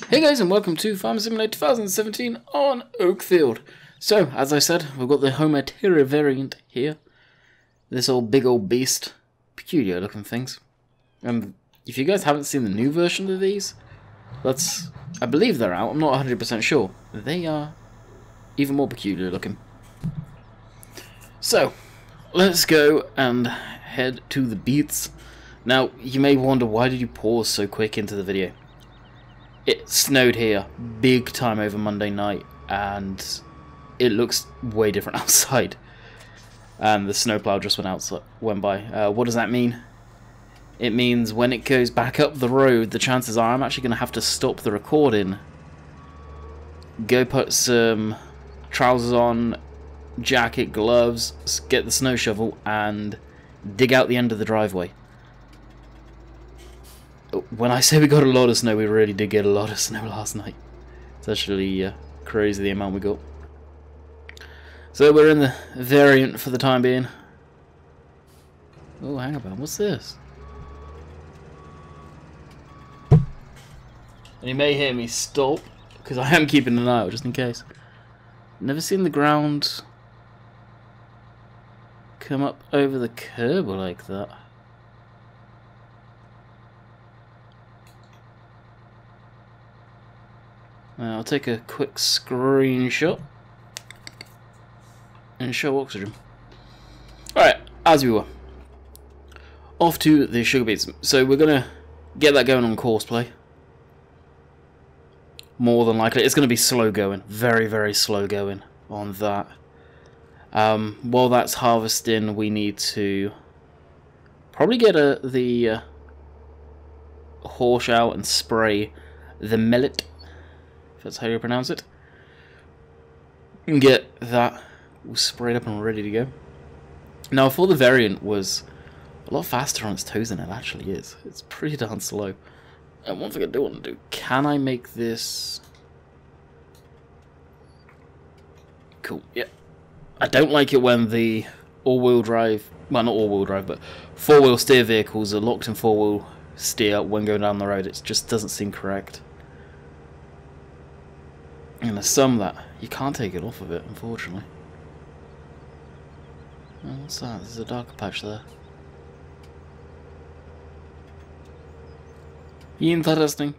Hey guys, and welcome to Farm Simulator 2017 on Oakfield. So, as I said, we've got the Homer Terra variant here. This big old beast. Peculiar looking things. And if you guys haven't seen the new version of these, I believe they're out, I'm not 100% sure. They are even more peculiar looking. So, let's go and head to the beats. Now, you may wonder, why did you pause so quick into the video? It snowed here big time over Monday night, and it looks way different outside. And the snowplow just went by. What does that mean? It means when it goes back up the road, the chances are I'm actually going to have to stop the recording, go put some trousers on, jacket, gloves, get the snow shovel, and dig out the end of the driveway. When I say we got a lot of snow, we really did get a lot of snow last night. It's actually crazy the amount we got. So we're in the variant for the time being. Oh, hang about, what's this? And you may hear me stop, because I am keeping an eye out just in case. Never seen the ground come up over the curb like that. I'll take a quick screenshot and show oxygen. Alright, as we were. Off to the sugar beets. So we're going to get that going on Courseplay. More than likely. It's going to be slow going. Very, very slow going on that. While that's harvesting, we need to probably get the horse out and spray the millet, if that's how you pronounce it, and get that all sprayed up and ready to go. Now, before the variant was a lot faster on its toes than it actually is. It's pretty darn slow. And one thing I do want to do, can I make this... Cool, yeah. I don't like it when the all-wheel drive, well, not all-wheel drive, but four-wheel steer vehicles are locked in four-wheel steer when going down the road. It just doesn't seem correct. And there's some that you can't take it off of it, unfortunately. Oh, what's that? There's a darker patch there. Interesting.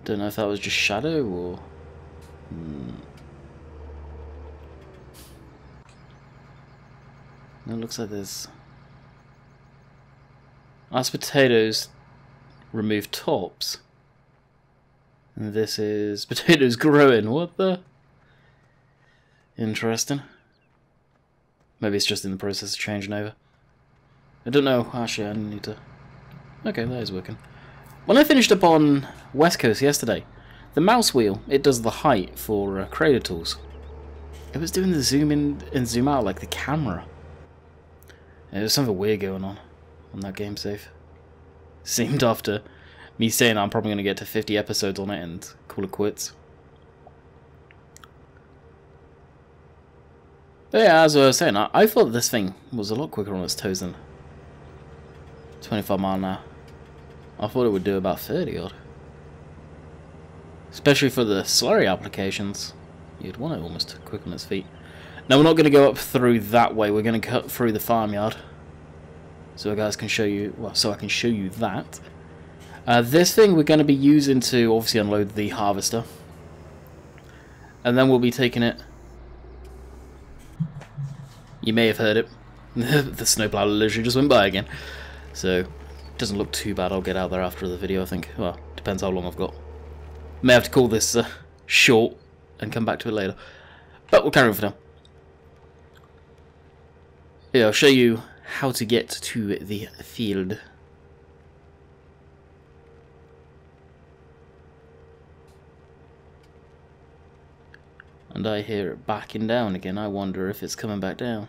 Don't know if that was just shadow or... It looks like there's... That's potatoes remove tops. And this is potatoes growing. What the? Interesting. Maybe it's just in the process of changing over. I don't know. Actually, I need to... Okay, that is working. When I finished up on West Coast yesterday, the mouse wheel, it does the height for creator tools. It was doing the zoom in and zoom out like the camera. There was something weird going on that game save. Seemed after me saying I'm probably going to get to 50 episodes on it and call it quits. But yeah, as I was saying, I thought this thing was a lot quicker on its toes than 25 mile an hour. I thought it would do about 30 odd. Especially for the slurry applications. You'd want it almost quick on its feet. Now we're not going to go up through that way, we're going to cut through the farmyard. So guys can show you, well, so I can show you that. This thing we're going to be using to obviously unload the harvester. And then we'll be taking it... You may have heard it. The snowplow literally just went by again. So, it doesn't look too bad. I'll get out there after the video, I think. Well, depends how long I've got. May have to call this short and come back to it later. But we'll carry on for now. Yeah, I'll show you how to get to the field. And I hear it backing down again. I wonder if it's coming back down.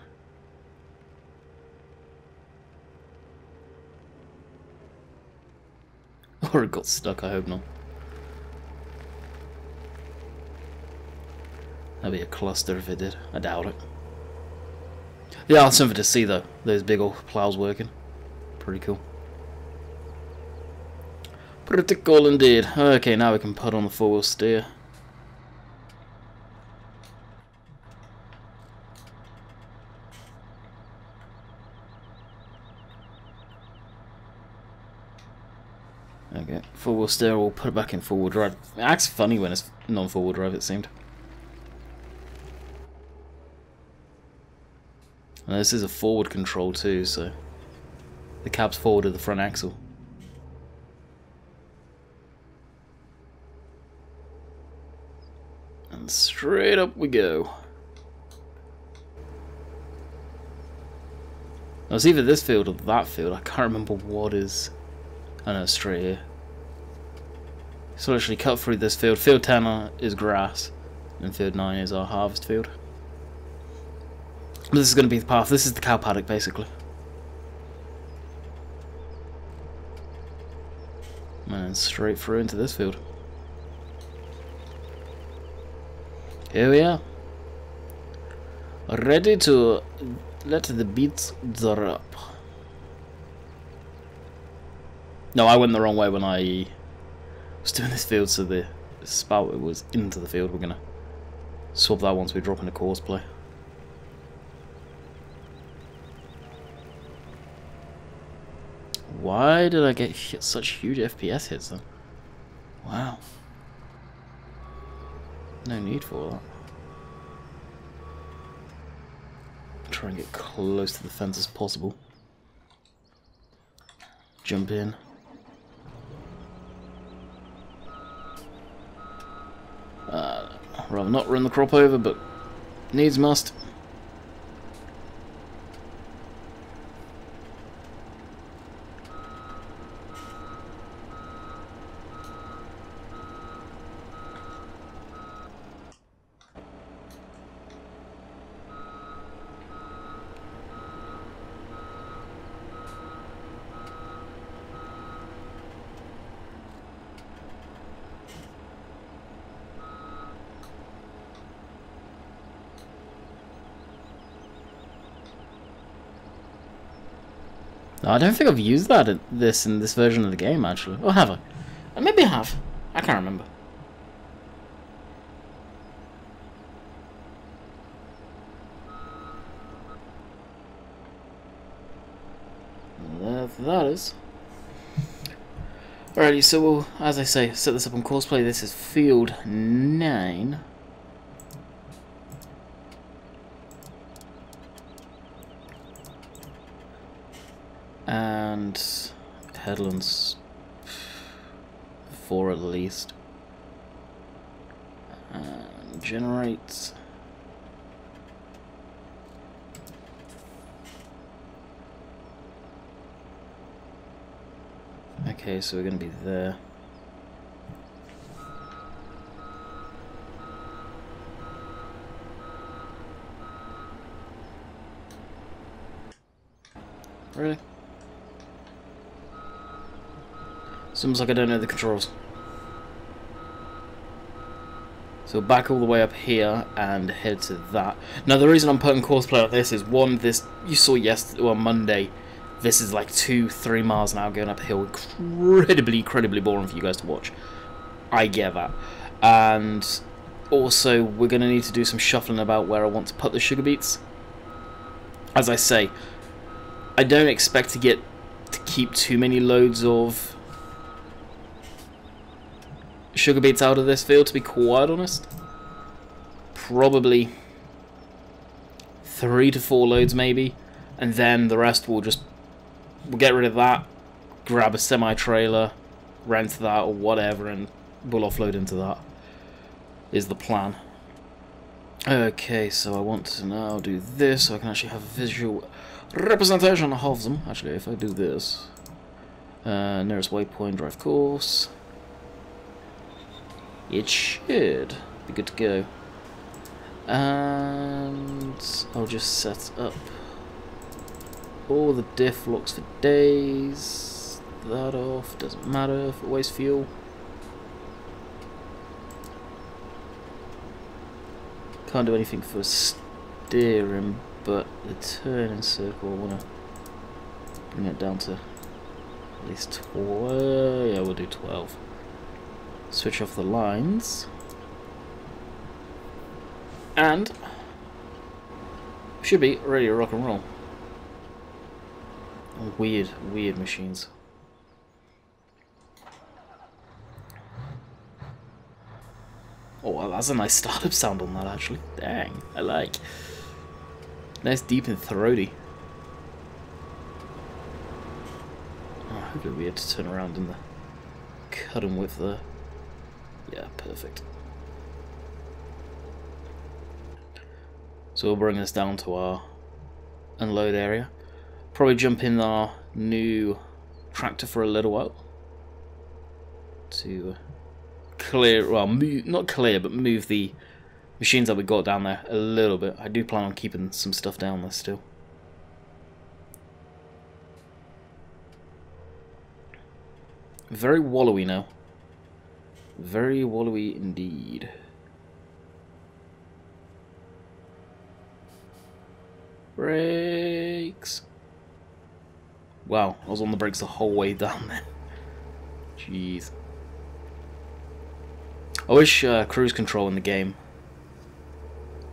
Or it got stuck, I hope not. That'd be a cluster if it did. I doubt it. Yeah, it's something to see though. Those big old plows working. Pretty cool. Pretty cool indeed. Okay, now we can put on the 4-wheel steer. Okay, 4-wheel steer, we'll put it back in 4-wheel drive. It acts funny when it's non-4-wheel drive, it seemed. And this is a forward control too, so the cab's forward of the front axle. And straight up we go. Now it's either this field or that field. I can't remember what is. I know, straight here. So literally cut through this field. Field 10 is grass, and field 9 is our harvest field. This is going to be the path. This is the cow paddock, basically. And then straight through into this field. Here we are. Ready to let the beats drop. No, I went the wrong way when I was doing this field, so the spout was into the field. We're going to swap that once we drop into Courseplay. Why did I get such huge FPS hits then? Wow. No need for all that. Try and get close to the fence as possible. Jump in. Rather not run the crop over, but needs must. I don't think I've used that in this version of the game, actually. Or have I? Maybe I have. I can't remember. There that is. Alrighty, so we'll, as I say, set this up on Courseplay. This is field 9. And headlands 4 at least. And generate. Okay, so we're going to be there. Really? Seems like I don't know the controls. So back all the way up here and head to that. Now the reason I'm putting Courseplay like this is one, this you saw yesterday, well Monday. This is like 2-3 miles an hour going up a hill, incredibly boring for you guys to watch. I get that. And also we're going to need to do some shuffling about where I want to put the sugar beets. As I say, I don't expect to keep too many loads of sugar beets out of this field, to be quite honest. Probably 3 to 4 loads maybe, and then the rest we'll get rid of that, grab a semi-trailer, rent that or whatever, and we'll offload into that, is the plan. Okay, so I want to now do this so I can actually have a visual representation of them. Actually, if I do this, nearest waypoint, drive course, it should be good to go. And I'll just set up all the diff locks for days. That off, doesn't matter if it wastes fuel. Can't do anything for steering, but the turning circle, I want to bring it down to at least 12. Yeah, we'll we'll do 12. Switch off the lines. And should be ready to rock and roll. Weird, weird machines. Oh, well, that's a nice startup sound on that, actually. Dang, I like. Nice, deep and throaty. Oh, hopefully we had to turn around in the cut and width there. Yeah, perfect. So we'll bring us down to our unload area. Probably jump in our new tractor for a little while to clear, well, move, not clear, but move the machines that we got down there a little bit. I do plan on keeping some stuff down there still. Very wallowy now. Very wallowy indeed. Brakes. Wow, I was on the brakes the whole way down there. Jeez. I wish cruise control in the game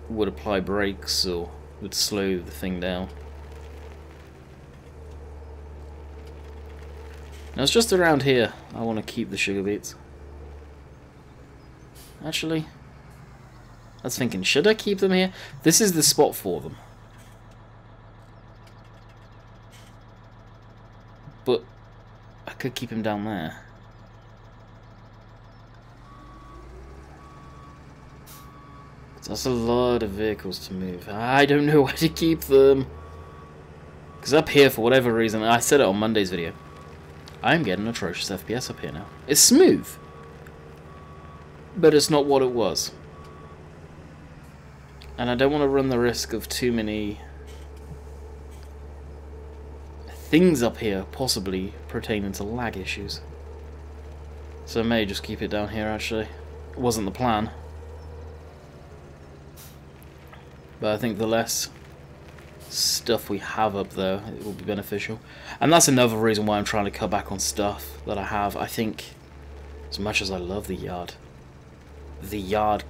would apply brakes or would slow the thing down. Now it's just around here I want to keep the sugar beets. Actually, I was thinking, should I keep them here? This is the spot for them. But I could keep him down there. That's a lot of vehicles to move. I don't know where to keep them. Because up here, for whatever reason, I said it on Monday's video, I'm getting atrocious FPS up here now. It's smooth, but it's not what it was. And I don't want to run the risk of too many things up here possibly pertaining to lag issues. So I may just keep it down here actually. It wasn't the plan. But I think the less stuff we have up there, it will be beneficial. And that's another reason why I'm trying to cut back on stuff that I have. I think, as much as I love the yard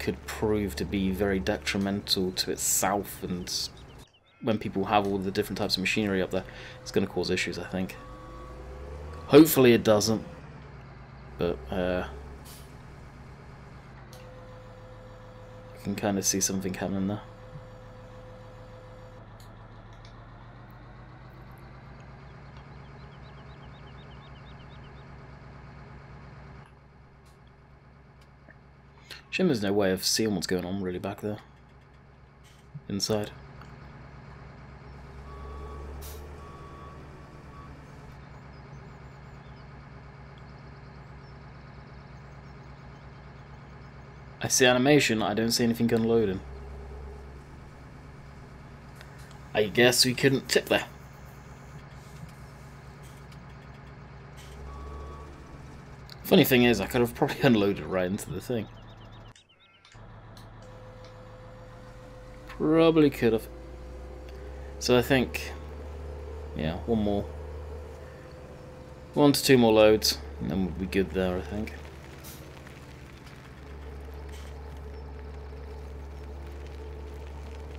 could prove to be very detrimental to itself, and when people have all the different types of machinery up there, it's going to cause issues, I think. Hopefully it doesn't, but I can kind of see something happening there. Shame there's no way of seeing what's going on really back there. Inside. I see animation, I don't see anything unloading. I guess we couldn't tip there. Funny thing is, I could have probably unloaded right into the thing. Probably could have. So I think, yeah, one to two more loads, and then we'll be good there, I think.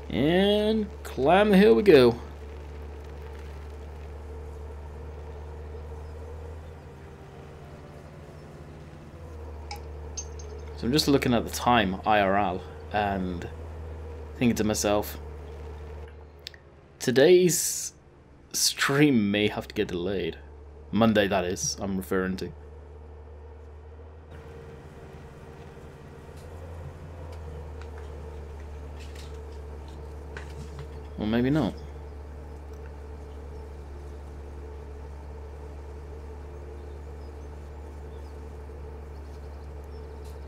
And climb the hill we go. So I'm just looking at the time, IRL, and thinking to myself, today's stream may have to get delayed. Monday, that is, I'm referring to. Or maybe not.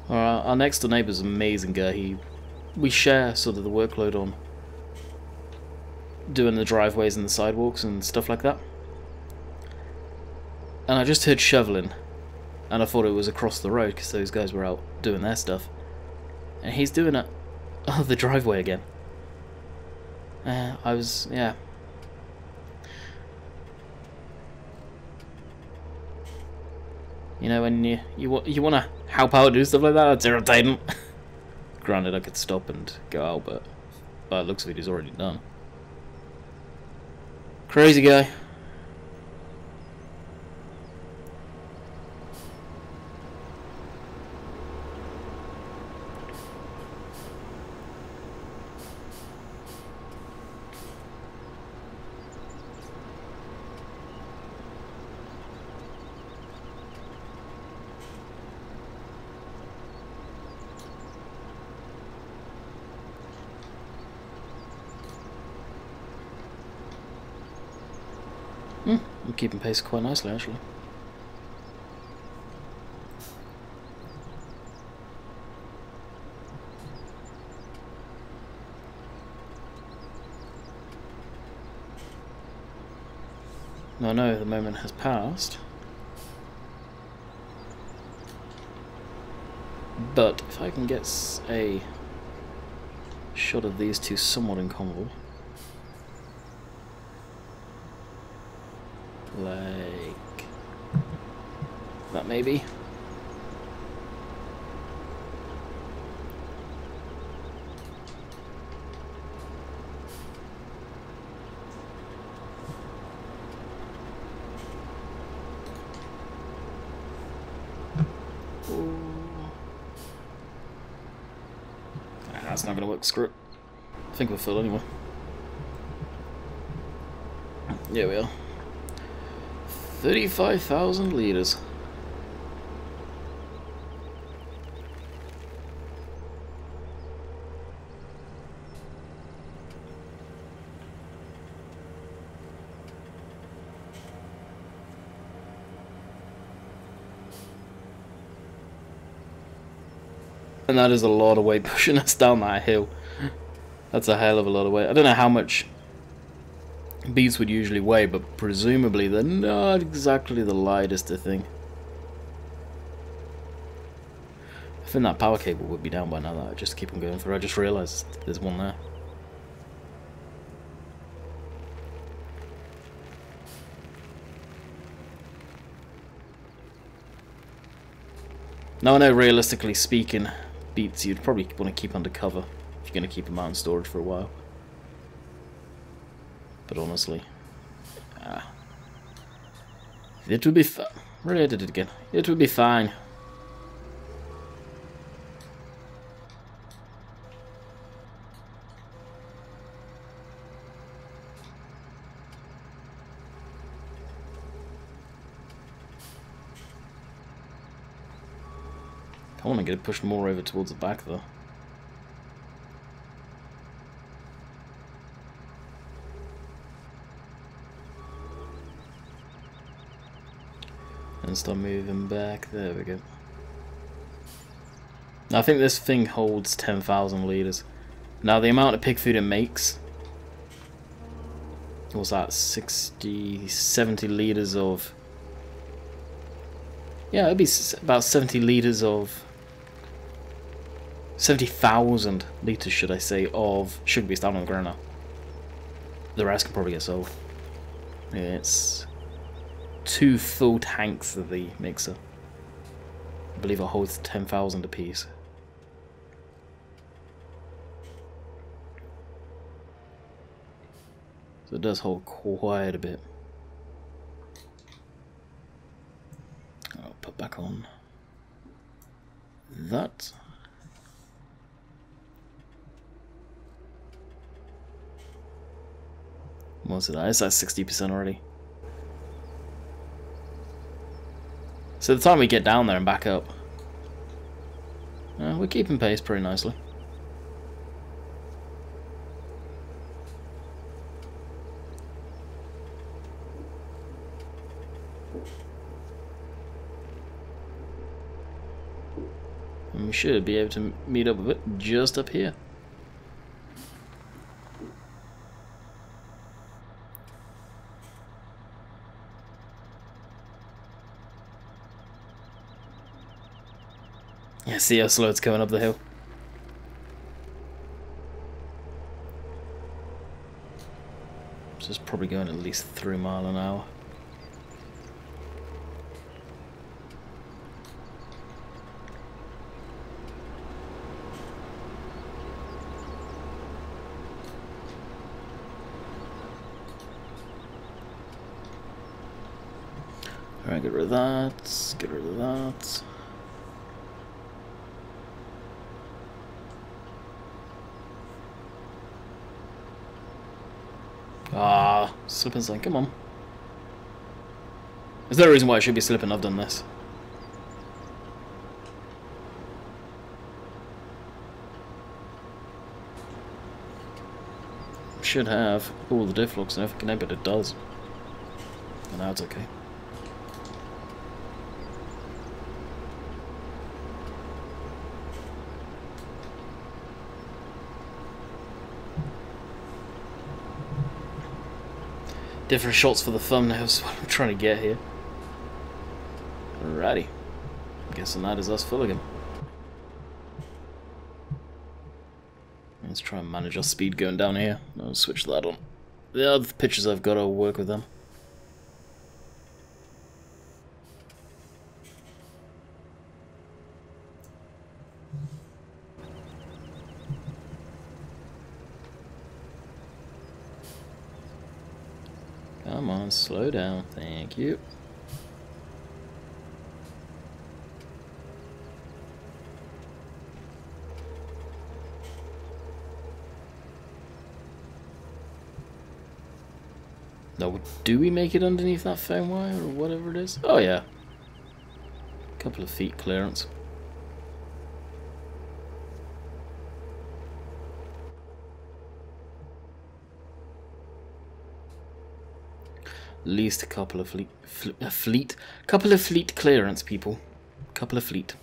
Our next door neighbour's an amazing guy. We share sort of the workload on doing the driveways and the sidewalks and stuff like that. And I just heard shoveling, and I thought it was across the road because those guys were out doing their stuff. And he's doing it, oh, the driveway again. Yeah. You know, when you want to help out, do stuff like that, it's irritating. Granted, I could stop and go out, but by the looks of it, he's already done. Crazy guy. I'm keeping pace quite nicely, actually. Now I know the moment has passed, but if I can get a shot of these two somewhat in convo, like that maybe. That's not gonna work, screw it. I think we're full anyway. Here we are. 35,000 litres. And that is a lot of weight pushing us down that hill. That's a hell of a lot of weight. I don't know how much beats would usually weigh, but presumably they're not exactly the lightest thing. I think that power cable would be down by now that I just keep on going through. I just realised there's one there. Now I know, realistically speaking, beats you'd probably want to keep undercover if you're going to keep them out in storage for a while. But honestly, it will be fine. Really, I did it again. It will be fine. I want to get it pushed more over towards the back though. And start moving back. There we go. Now, I think this thing holds 10,000 litres. Now the amount of pig food it makes, what's that, 60, 70 litres of, yeah, it'd be about 70 litres of, 70,000 litres should I say, of sugar beets down on the ground now. The rest can probably get sold. Yeah, it's 2 full tanks of the mixer. I believe it holds 10,000 apiece. So it does hold quite a bit. I'll put back on that. What's it at? It's at 60% already. So the time we get down there and back up, we're keeping pace pretty nicely. And we should be able to meet up with it just up here. Yeah, see how slow it's coming up the hill. So it's probably going at least 3 miles an hour. Alright, get rid of that. Get rid of that. Ah, slipping sign, come on. Is there a reason why I should be slipping? I've done this. Should have all the diff locks and everything, but it does. And now it's okay. Different shots for the thumbnails, what I'm trying to get here. Alrighty. Guessing that is us full again. Let's try and manage our speed going down here. I'll switch that on. The other pictures I've got, I'll work with them. Come on, slow down. Thank you. Now, do we make it underneath that foam wire or whatever it is? Oh yeah. A couple of feet clearance. At least a couple of couple of fleet clearance, people. Couple of fleet.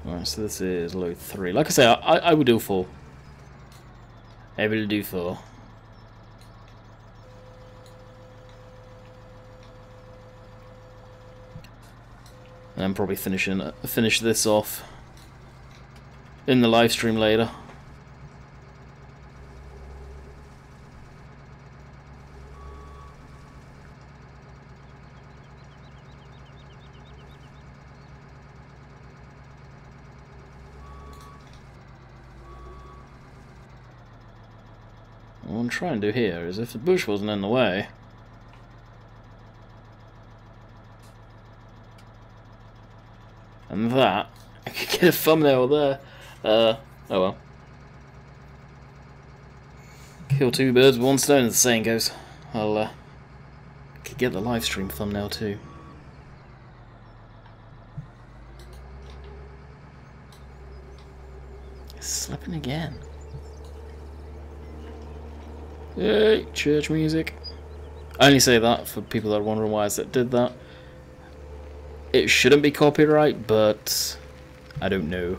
Alright, so this is load 3. Like I say, I would do 4. I will do 4. And I'm probably finish this off in the live stream later. What I'm trying to do here is, if the bush wasn't in the way, and that, I could get a thumbnail there. Oh well. Kill two birds with one stone, as the saying goes. I'll could get the live stream thumbnail too. It's slipping again. Yay, church music. I only say that for people that are wondering why I did that. It shouldn't be copyright, but I don't know.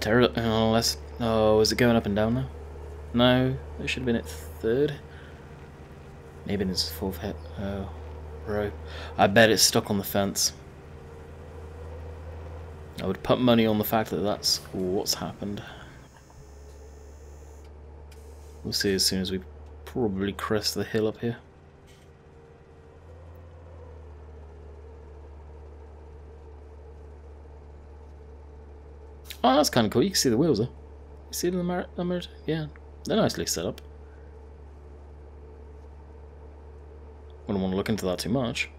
Unless, oh, is it going up and down now? No, it should have been at 3rd. Maybe it's 4th hit. Oh, row. I bet it's stuck on the fence. I would put money on the fact that that's what's happened. We'll see as soon as we probably crest the hill up here. Oh, that's kind of cool. You can see the wheels there. You see them in the mirror? Yeah, they're nicely set up. Wouldn't want to look into that too much.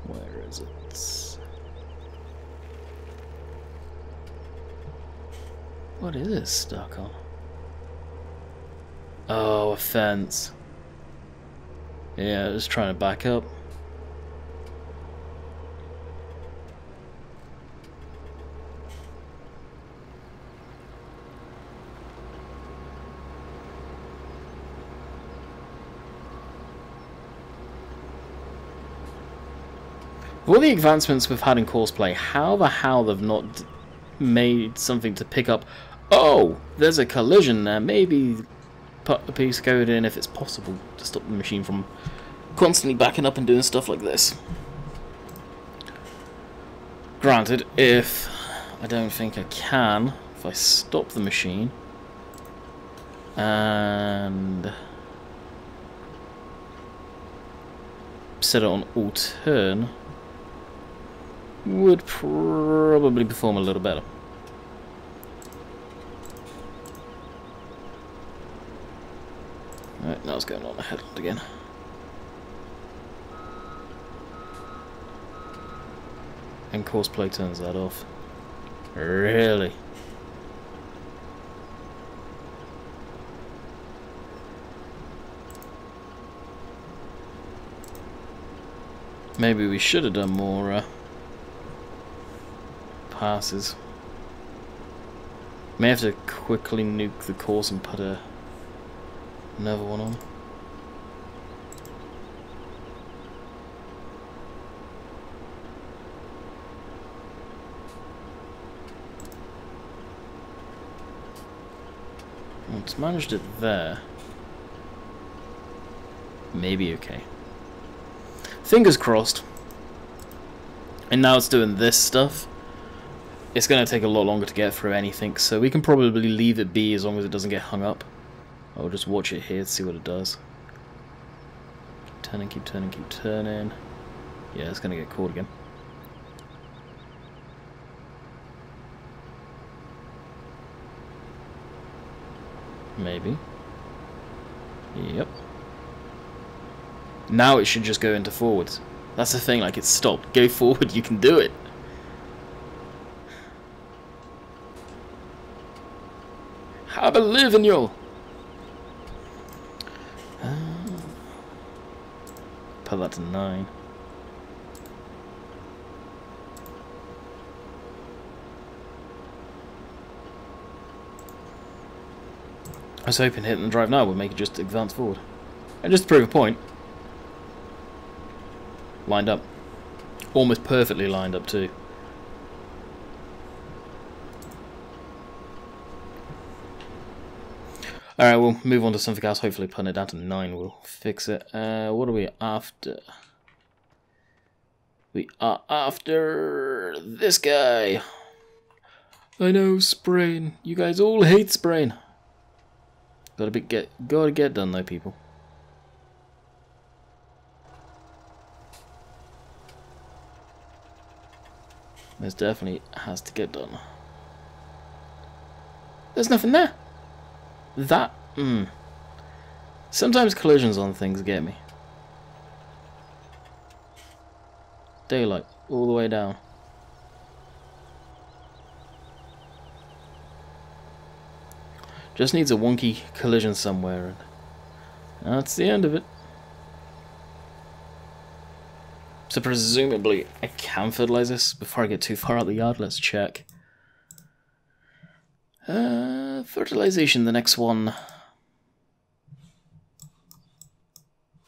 Where is it? What is it stuck on? Oh, a fence. Yeah, just trying to back up. With all the advancements we've had in Courseplay, how the hell they've not made something to pick up? Oh, there's a collision there. Maybe put a piece of code in if it's possible to stop the machine from constantly backing up and doing stuff like this. Granted, if I don't think I can, if I stop the machine, and set it on all turn would probably perform a little better. Alright, now it's going on the headland again. And Courseplay turns that off. Really? Maybe we should have done more passes. May have to quickly nuke the course and put another one on. Well, it's managed it there. Maybe okay. Fingers crossed. And now it's doing this stuff. It's going to take a lot longer to get through anything, so we can probably leave it be as long as it doesn't get hung up. I'll just watch it here to see what it does. Keep turning, keep turning, keep turning. Yeah, it's going to get caught again. Maybe. Yep. Now it should just go into forwards. That's the thing, like, it's stopped. Go forward, you can do it. I believe in you. Put that to 9. I was hoping hitting the drive now would make it just advance forward. And just to prove a point, lined up. Almost perfectly lined up too. Alright, we'll move on to something else. Hopefully putting it down to 9 will fix it. What are we after? We are after this guy. I know, spraying. You guys all hate spraying. Gotta get done though, people. This definitely has to get done. There's nothing there. That, Sometimes collisions on things get me. Daylight, all the way down. Just needs a wonky collision somewhere, and that's the end of it. So presumably I can fertilize this before I get too far out the yard. Let's check. Fertilization, the next one.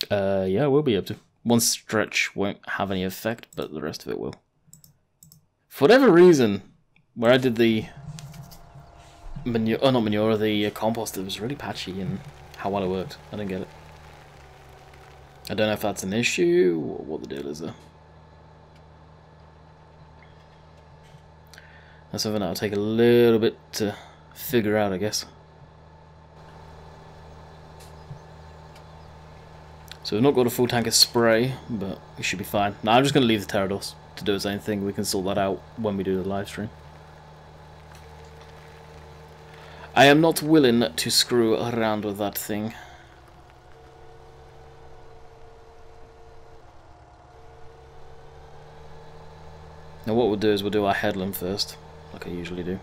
Yeah, we'll be able to. One stretch won't have any effect, but the rest of it will. For whatever reason, where I did the manure, not manure, the compost, it was really patchy in how well it worked. I don't get it. I don't know if that's an issue or what the deal is there. That's something that'll take a little bit to figure out, I guess. So we've not got a full tank of spray, but we should be fine. Now I'm just going to leave the Pterodos to do its own thing. We can sort that out when we do the live stream. I am not willing to screw around with that thing. Now what we'll do is we'll do our headland first, like I usually do.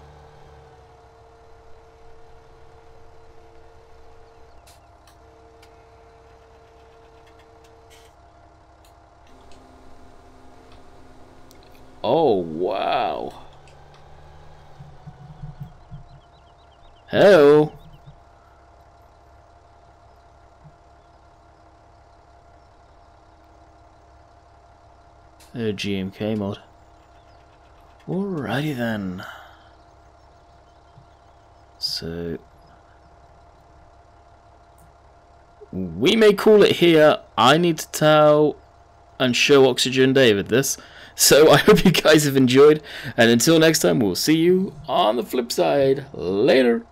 Oh, wow. Hello. GMK mod. Alrighty then. So we may call it here. I need to tell and show Oxygen David this. So I hope you guys have enjoyed, and until next time, we'll see you on the flip side. Later.